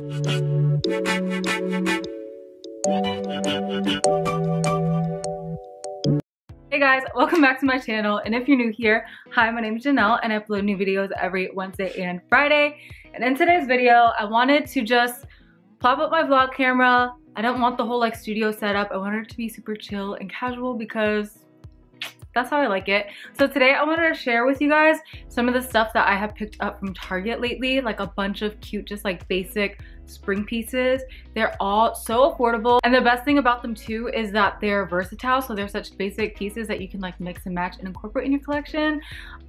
Hey guys, welcome back to my channel, and if you're new here, hi, my name is Janelle and I upload new videos every Wednesday and Friday. And in today's video, I wanted to just pop up my vlog camera. I don't want the whole like studio setup. I wanted it to be super chill and casual because that's how I like it. So today I wanted to share with you guys some of the stuff that I have picked up from Target lately, like a bunch of cute, just like basic spring pieces. They're all so affordable, and the best thing about them too is that they're versatile. So they're such basic pieces that you can like mix and match and incorporate in your collection.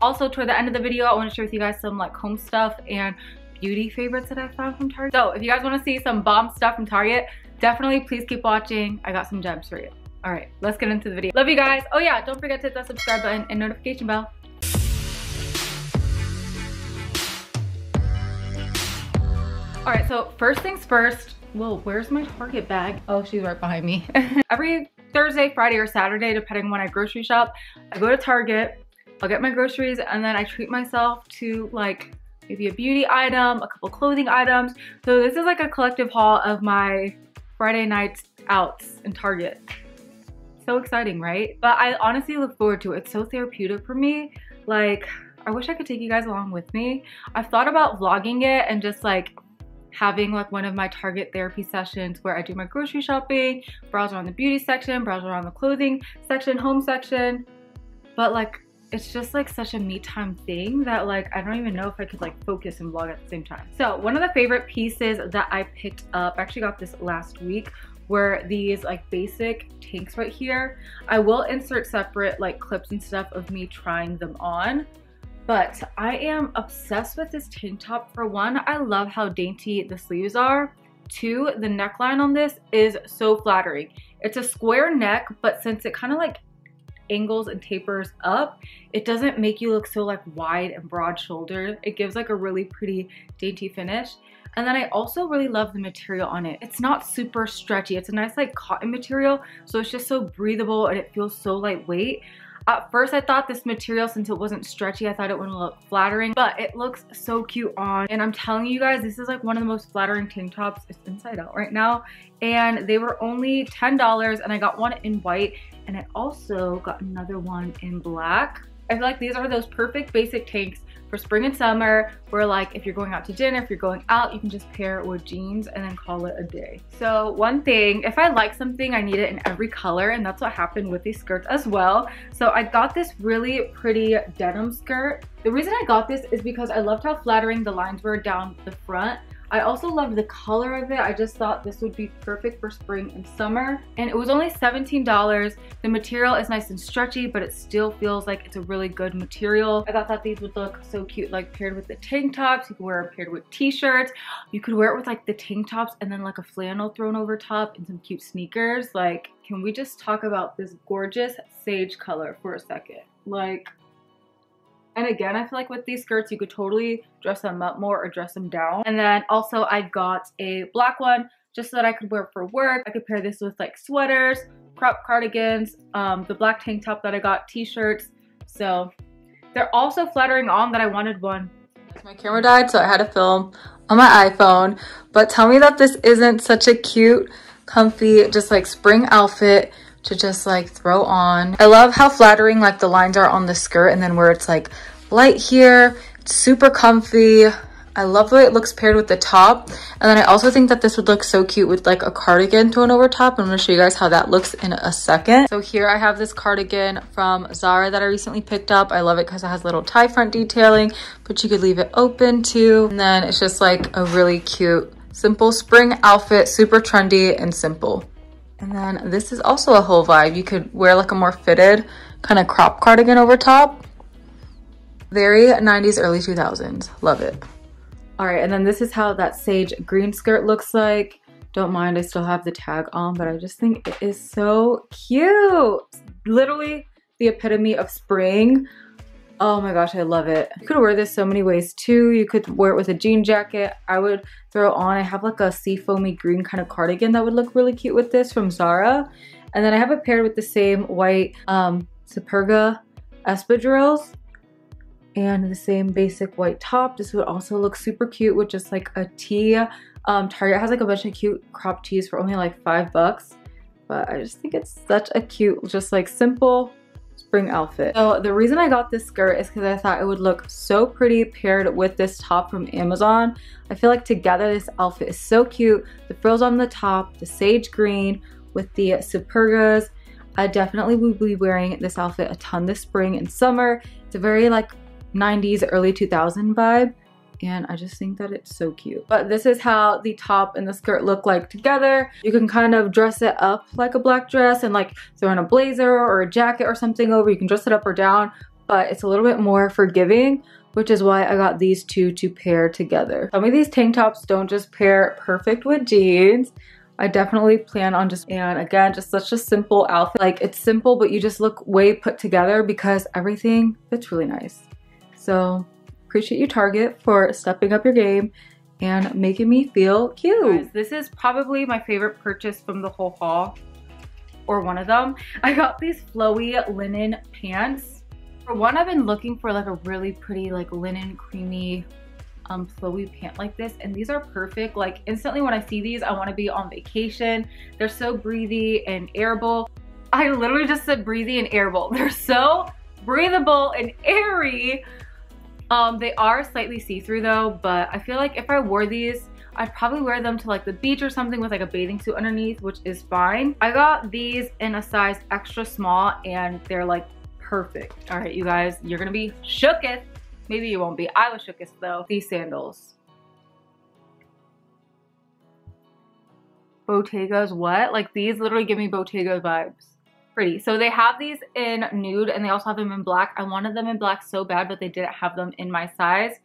Also, toward the end of the video, I want to share with you guys some like home stuff and beauty favorites that I found from Target. So if you guys want to see some bomb stuff from Target, definitely please keep watching. I got some gems for you. All right, let's get into the video. Love you guys. Oh yeah, don't forget to hit that subscribe button and notification bell. All right, so first things first. Whoa, where's my Target bag? Oh, she's right behind me. Every Thursday, Friday, or Saturday, depending on when I grocery shop, I go to Target, I'll get my groceries, and then I treat myself to like maybe a beauty item, a couple clothing items. So this is like a collective haul of my Friday nights outs in Target. So exciting, right? But I honestly look forward to it. It's so therapeutic for me. Like, I wish I could take you guys along with me. I've thought about vlogging it and just like having like one of my Target therapy sessions where I do my grocery shopping, browse around the beauty section, browse around the clothing section, home section. But like, it's just like such a me time thing that like I don't even know if I could like focus and vlog at the same time. So one of the favorite pieces that I picked up, I actually got this last week, were these like basic tanks right here. I will insert separate like clips and stuff of me trying them on, but I am obsessed with this tank top. For one, I love how dainty the sleeves are. Two, the neckline on this is so flattering. It's a square neck, but since it kind of like angles and tapers up, it doesn't make you look so like wide and broad shouldered. It gives like a really pretty dainty finish. And then I also really love the material on it. It's not super stretchy. It's a nice like cotton material, so it's just so breathable and it feels so lightweight. At first I thought this material, since it wasn't stretchy, I thought it wouldn't look flattering, but it looks so cute on. And I'm telling you guys, this is like one of the most flattering tank tops. It's inside out right now. And they were only $10, and I got one in white, and I also got another one in black. I feel like these are those perfect basic tanks for spring and summer, where like if you're going out to dinner, if you're going out, you can just pair it with jeans and then call it a day. So one thing, if I like something, I need it in every color, and that's what happened with these skirts as well. So I got this really pretty denim skirt. The reason I got this is because I loved how flattering the lines were down the front. I also loved the color of it. I just thought this would be perfect for spring and summer. And it was only $17. The material is nice and stretchy, but it still feels like it's a really good material. I thought that these would look so cute, like paired with the tank tops. You could wear it paired with t-shirts. You could wear it with like the tank tops and then like a flannel thrown over top and some cute sneakers. Like, can we just talk about this gorgeous sage color for a second? Like, and again, I feel like with these skirts, you could totally dress them up more or dress them down. And then also I got a black one just so that I could wear for work. I could pair this with like sweaters, crop cardigans, the black tank top that I got, t-shirts. So they're also flattering on that I wanted one. My camera died, so I had to film on my iPhone. But tell me that this isn't such a cute, comfy, just like spring outfit to just like throw on. I love how flattering like the lines are on the skirt, and then where it's like light here, it's super comfy. I love the way it looks paired with the top. And then I also think that this would look so cute with like a cardigan thrown over top. I'm gonna show you guys how that looks in a second. So here I have this cardigan from Zara that I recently picked up. I love it because it has little tie front detailing, but you could leave it open too. And then it's just like a really cute, simple spring outfit, super trendy and simple. And then this is also a whole vibe. You could wear like a more fitted kind of crop cardigan over top. Very 90s, early 2000s. Love it. All right, and then this is how that sage green skirt looks like. Don't mind, I still have the tag on, but I just think it is so cute. Literally the epitome of spring. Oh my gosh, I love it. You could wear this so many ways too. You could wear it with a jean jacket. I would throw on, I have like a sea foamy green kind of cardigan that would look really cute with this from Zara. And then I have it paired with the same white Superga espadrilles and the same basic white top. This would also look super cute with just like a tee Target has like a bunch of cute crop tees for only like $5, but I just think it's such a cute, just like simple spring outfit. So the reason I got this skirt is because I thought it would look so pretty paired with this top from Amazon. I feel like together this outfit is so cute. The frills on the top, the sage green with the supergas. I definitely will be wearing this outfit a ton this spring and summer. It's a very like 90s, early 2000 vibe. And I just think that it's so cute. But this is how the top and the skirt look like together. You can kind of dress it up like a black dress and like throw in a blazer or a jacket or something over. You can dress it up or down, but it's a little bit more forgiving, which is why I got these two to pair together. Some of these tank tops don't just pair perfect with jeans. I definitely plan on just, and again, just such a simple outfit. Like it's simple, but you just look way put together because everything fits really nice. So appreciate you, Target, for stepping up your game and making me feel cute. Guys, this is probably my favorite purchase from the whole haul, or one of them. I got these flowy linen pants. For one, I've been looking for like a really pretty like linen creamy flowy pant like this, and these are perfect. Like instantly when I see these, I want to be on vacation. They're so breathy and airable. I literally just said breathy and airable. They're so breathable and airy. They are slightly see-through though, but I feel like if I wore these, I'd probably wear them to like the beach or something with like a bathing suit underneath, which is fine. I got these in a size extra small and they're like perfect. All right, you guys, you're gonna be shooketh. Maybe you won't be. I was shooketh though. These sandals. Bottega's what? Like these literally give me Bottega vibes. Pretty. So they have these in nude and they also have them in black. I wanted them in black so bad, but they didn't have them in my size.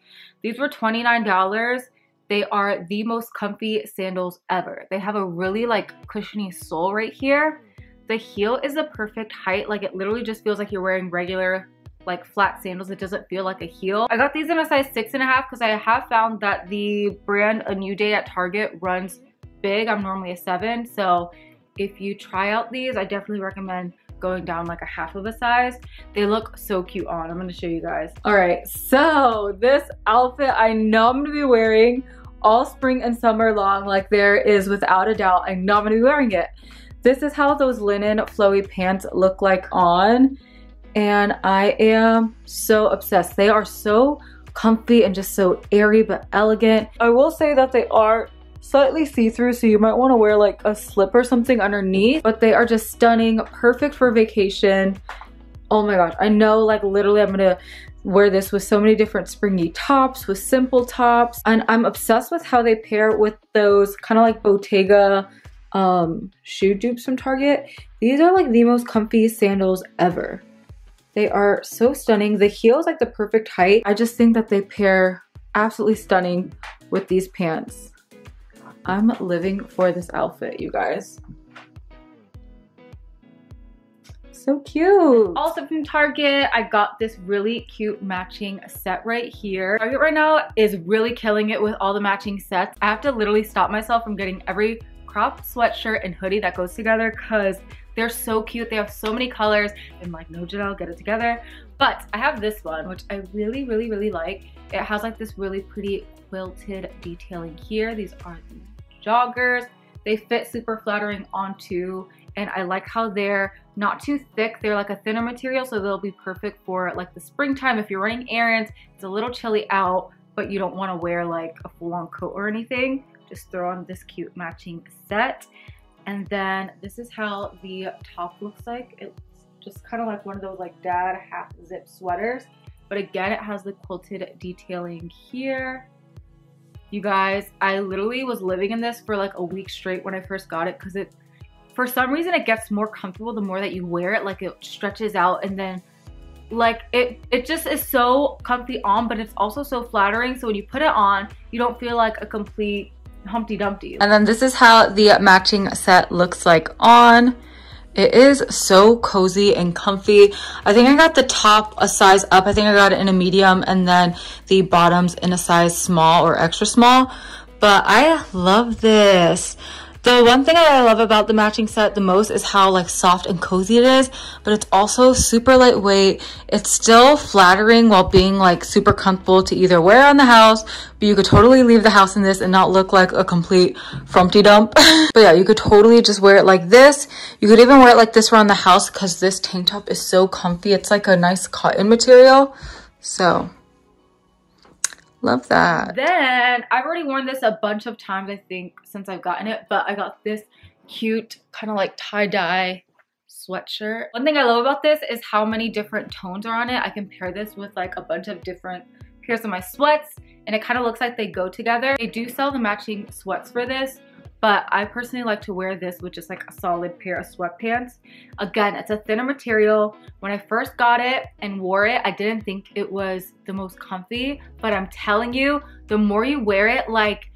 These were $29. They are the most comfy sandals ever. They have a really like cushiony sole right here. The heel is the perfect height. Like it literally just feels like you're wearing regular like flat sandals. It doesn't feel like a heel. I got these in a size 6.5 because I have found that the brand A New Day at Target runs big. I'm normally a 7, so if you try out these, I definitely recommend going down like a half of a size. They look so cute on. I'm gonna show you guys. All right, so this outfit I know I'm gonna be wearing all spring and summer long. Like there is without a doubt, I know I'm gonna be wearing it. This is how those linen flowy pants look like on. And I am so obsessed. They are so comfy and just so airy but elegant. I will say that they are slightly see-through, so you might want to wear like a slip or something underneath, but they are just stunning, perfect for vacation. Oh my gosh, I know like literally I'm gonna wear this with so many different springy tops, with simple tops, and I'm obsessed with how they pair with those kind of like Bottega shoe dupes from Target. These are like the most comfy sandals ever. They are so stunning. The heel is like the perfect height. I just think that they pair absolutely stunning with these pants. I'm living for this outfit, you guys. So cute. Also from Target, I got this really cute matching set right here. Target right now is really killing it with all the matching sets. I have to literally stop myself from getting every crop sweatshirt and hoodie that goes together because they're so cute. They have so many colors and like, no, Janelle, get it together. But I have this one, which I really, really, really like. It has like this really pretty quilted detailing here. These are the joggers. They fit super flattering onto, and I like how they're not too thick. They're like a thinner material, so they'll be perfect for like the springtime. If you're running errands, it's a little chilly out, but you don't want to wear like a full-on coat or anything. Just throw on this cute matching set. And then this is how the top looks like. It's just kind of like one of those like dad half zip sweaters, but again, it has the quilted detailing here. You guys, I literally was living in this for like a week straight when I first got it because it, for some reason, it gets more comfortable the more that you wear it. Like it stretches out, and then like it just is so comfy on, but it's also so flattering. So when you put it on, you don't feel like a complete Humpty Dumpty. And then this is how the matching set looks like on. It is so cozy and comfy. I think I got the top a size up. I think I got it in a medium, and then the bottoms in a size small or extra small. But I love this. The one thing that I love about the matching set the most is how like soft and cozy it is, but it's also super lightweight. It's still flattering while being like super comfortable to either wear on the house, but you could totally leave the house in this and not look like a complete frumpty dump. But yeah, you could totally just wear it like this. You could even wear it like this around the house because this tank top is so comfy. It's like a nice cotton material. So love that. Then I've already worn this a bunch of times, I think, since I've gotten it, but I got this cute kind of like tie-dye sweatshirt. One thing I love about this is how many different tones are on it. I can pair this with like a bunch of different pairs of my sweats, and it kind of looks like they go together. They do sell the matching sweats for this, but I personally like to wear this with just like a solid pair of sweatpants. Again, it's a thinner material. When I first got it and wore it, I didn't think it was the most comfy, but I'm telling you, the more you wear it, like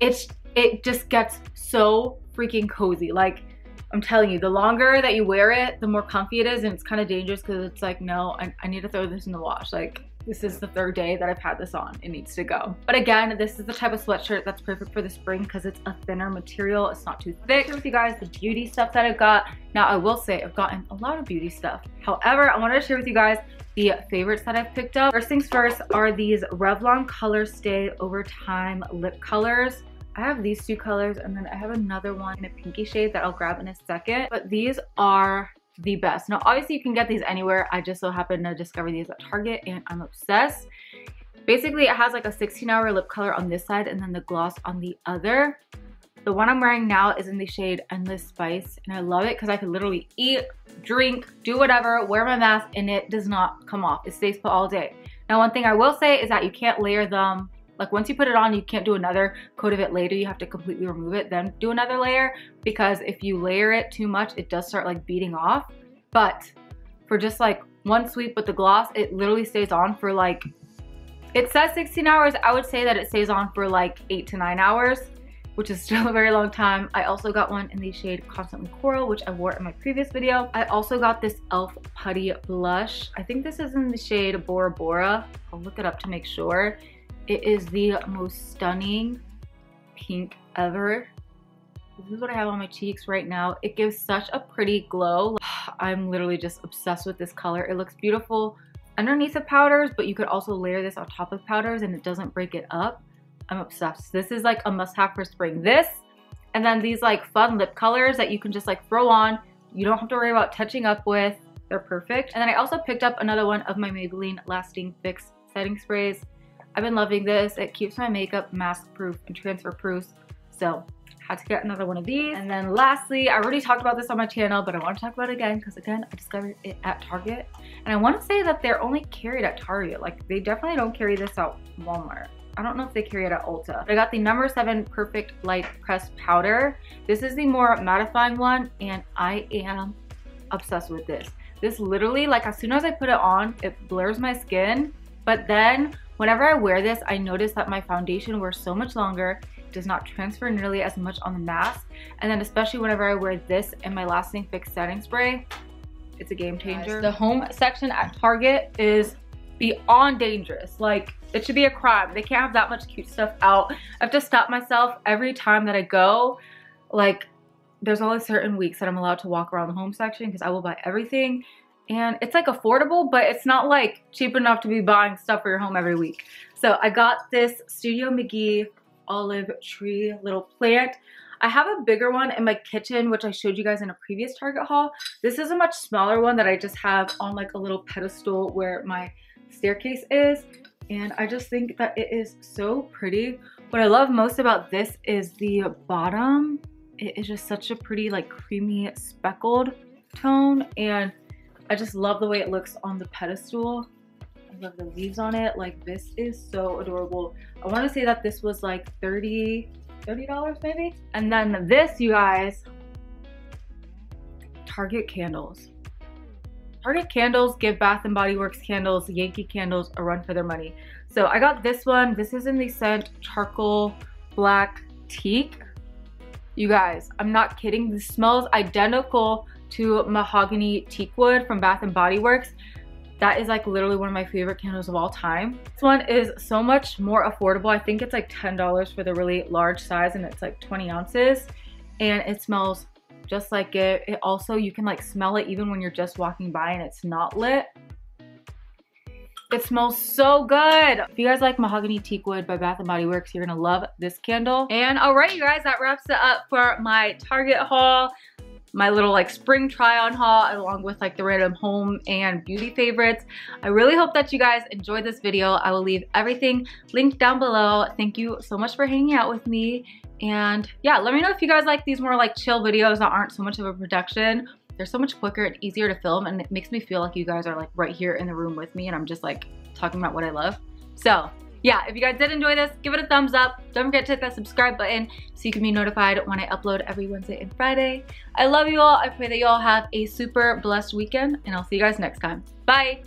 it just gets so freaking cozy. Like, I'm telling you, the longer that you wear it, the more comfy it is, and it's kind of dangerous because it's like, no, I need to throw this in the wash. Like, this is the third day that I've had this on. It needs to go. But again, this is the type of sweatshirt that's perfect for the spring because it's a thinner material. It's not too thick. I'll share with you guys the beauty stuff that I've got. Now, I will say I've gotten a lot of beauty stuff. However, I wanted to share with you guys the favorites that I've picked up. First things first are these Revlon Color Stay Over Time lip colors. I have these two colors, and then I have another one in a pinky shade that I'll grab in a second. But these are the best. Now, obviously you can get these anywhere. I just so happened to discover these at Target, and I'm obsessed. Basically, it has like a 16-hour lip color on this side and then the gloss on the other. The one I'm wearing now is in the shade Endless Spice, and I love it because I can literally eat, drink, do whatever, wear my mask, and it does not come off. It stays put all day. Now, one thing I will say is that you can't layer them. Like, once you put it on, you can't do another coat of it later. You have to completely remove it, then do another layer, because if you layer it too much, it does start like beating off. But for just like one sweep with the gloss, it literally stays on for like, it says 16 hours. I would say that it stays on for like 8 to 9 hours, which is still a very long time. I also got one in the shade Constantly Coral, which I wore in my previous video. I also got this e.l.f. Putty blush. I think this is in the shade Bora Bora. I'll look it up to make sure. It is the most stunning pink ever. This is what I have on my cheeks right now. It gives such a pretty glow. I'm literally just obsessed with this color. It looks beautiful underneath the powders, but you could also layer this on top of powders and it doesn't break it up. I'm obsessed. This is like a must-have for spring. This, and then these like fun lip colors that you can just like throw on. You don't have to worry about touching up with. They're perfect. And then I also picked up another one of my Maybelline Lasting Fix setting sprays. I've been loving this. It keeps my makeup mask proof and transfer proof. So had to get another one of these. And then lastly, I already talked about this on my channel, but I want to talk about it again because again, I discovered it at Target. And I want to say that they're only carried at Target. Like, they definitely don't carry this at Walmart. I don't know if they carry it at Ulta. I got the No. 7 Perfect Light Pressed Powder. This is the more mattifying one, and I am obsessed with this. This literally, like, as soon as I put it on, it blurs my skin. But then whenever I wear this, I notice that my foundation wears so much longer. It does not transfer nearly as much on the mask. And then especially whenever I wear this and my Lasting Fix setting spray, it's a game changer. The home section at Target is beyond dangerous. Like, it should be a crime. They can't have that much cute stuff out. I have to stop myself every time that I go. Like, there's only certain weeks that I'm allowed to walk around the home section because I will buy everything. And it's like affordable, but it's not like cheap enough to be buying stuff for your home every week. So I got this Studio McGee olive tree little plant. I have a bigger one in my kitchen, which I showed you guys in a previous Target haul. This is a much smaller one that I just have on like a little pedestal where my staircase is. And I just think that it is so pretty. What I love most about this is the bottom. It is just such a pretty like creamy speckled tone, and I just love the way it looks on the pedestal. I love the leaves on it. Like, this is so adorable. I want to say that this was like $30 maybe. And then this, you guys, Target candles. Target candles give Bath & Body Works candles, Yankee candles, a run for their money. So I got this one. This is in the scent Charcoal Black Teak. You guys, I'm not kidding. This smells identical to Mahogany Teak Wood from Bath & Body Works. That is like literally one of my favorite candles of all time. This one is so much more affordable. I think it's like $10 for the really large size, and it's like 20 ounces. and it smells just like it. It also, you can like smell it even when you're just walking by and it's not lit. It smells so good. If you guys like Mahogany Teak Wood by Bath & Body Works, you're gonna love this candle. And all right, you guys, that wraps it up for my Target haul, my little like spring try on haul, along with like the random home and beauty favorites. I really hope that you guys enjoyed this video. I will leave everything linked down below. Thank you so much for hanging out with me. And yeah, let me know if you guys like these more like chill videos that aren't so much of a production. They're so much quicker and easier to film, and it makes me feel like you guys are like right here in the room with me and I'm just like talking about what I love. So yeah, if you guys did enjoy this, give it a thumbs up. Don't forget to hit that subscribe button so you can be notified when I upload every Wednesday and Friday. I love you all. I pray that you all have a super blessed weekend, and I'll see you guys next time. Bye.